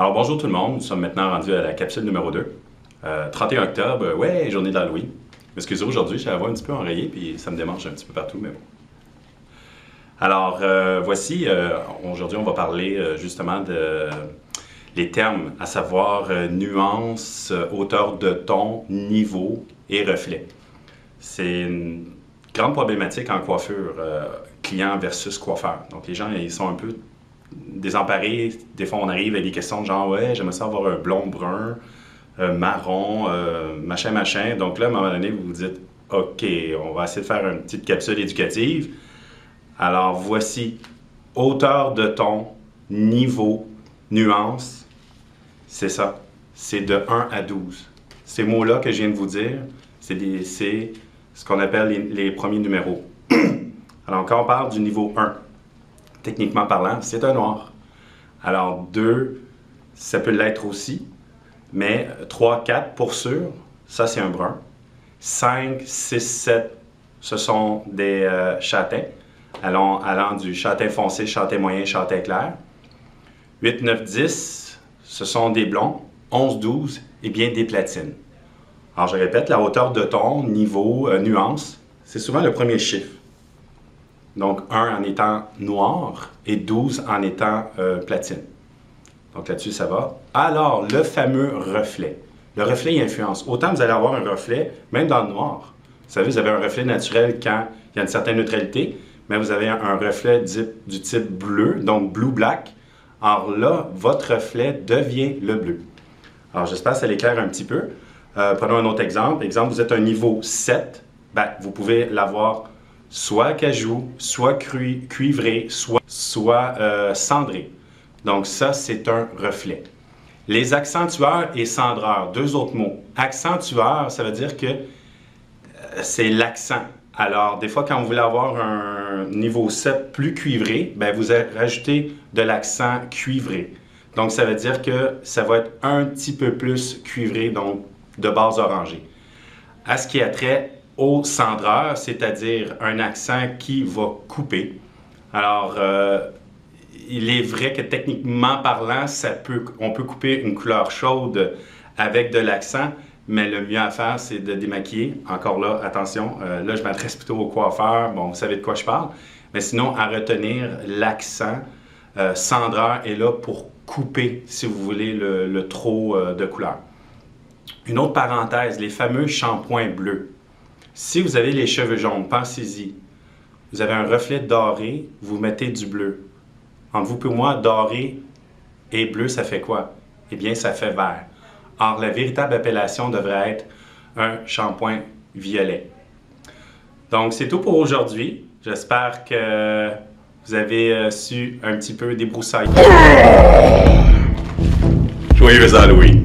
Alors bonjour tout le monde, nous sommes maintenant rendus à la capsule numéro 2. 31 octobre, ouais, journée d'Halloween. Excusez, aujourd'hui, j'ai la voix un petit peu enrayée, puis ça me démange un petit peu partout, mais bon. Alors, voici, aujourd'hui, on va parler justement de les termes, à savoir nuance, hauteur de ton, niveau et reflet. C'est une grande problématique en coiffure, client versus coiffeur. Donc, les gens, ils sont un peu désemparés. Des fois, on arrive avec des questions de genre, ouais, j'aimerais ça avoir un blond brun, marron, machin. Donc là, à un moment donné, vous vous dites, OK, on va essayer de faire une petite capsule éducative. Alors, voici hauteur de ton, niveau, nuance. C'est ça. C'est de 1 à 12. Ces mots-là que je viens de vous dire, c'est ce qu'on appelle les premiers numéros. Alors, quand on parle du niveau 1, techniquement parlant, c'est un noir. Alors, 2, ça peut l'être aussi. Mais 3, 4, pour sûr, ça c'est un brun. 5, 6, 7, ce sont des châtains, allant du châtain foncé, châtain moyen, châtain clair. 8, 9, 10, ce sont des blonds. 11, 12, et bien des platines. Alors je répète, la hauteur de ton, niveau, nuance, c'est souvent le premier chiffre. Donc 1 en étant noir et 12 en étant platine. Donc là-dessus, ça va. Alors, le fameux reflet. Le reflet, il influence. Autant vous allez avoir un reflet, même dans le noir. Vous savez, vous avez un reflet naturel quand il y a une certaine neutralité, mais vous avez un reflet du type bleu, donc blue-black. Alors là, votre reflet devient le bleu. Alors, j'espère que ça l'éclaire un petit peu. Prenons un autre exemple. Exemple, vous êtes un niveau 7. Ben, vous pouvez l'avoir soit cajou, soit cuivré, soit cendré. Donc ça, c'est un reflet. Les accentueurs et cendreurs, deux autres mots. Accentueur, ça veut dire que c'est l'accent. Alors, des fois, quand vous voulez avoir un niveau 7 plus cuivré, ben, vous rajoutez de l'accent cuivré. Donc, ça veut dire que ça va être un petit peu plus cuivré, donc de base orangée. À ce qui a trait au cendreur, c'est-à-dire un accent qui va couper. Alors, il est vrai que techniquement parlant, on peut couper une couleur chaude avec de l'accent, mais le mieux à faire, c'est de démaquiller. Encore là, attention, là je m'adresse plutôt aux coiffeurs, bon, vous savez de quoi je parle, mais sinon, à retenir l'accent, cendreur est là pour couper, si vous voulez, le trop de couleur. Une autre parenthèse, les fameux shampoings bleus. Si vous avez les cheveux jaunes, pensez-y, vous avez un reflet doré, vous mettez du bleu. Entre vous et moi, doré et bleu, ça fait quoi? Eh bien, ça fait vert. Or, la véritable appellation devrait être un shampoing violet. Donc, c'est tout pour aujourd'hui. J'espère que vous avez su un petit peu débroussailler. Joyeux Halloween!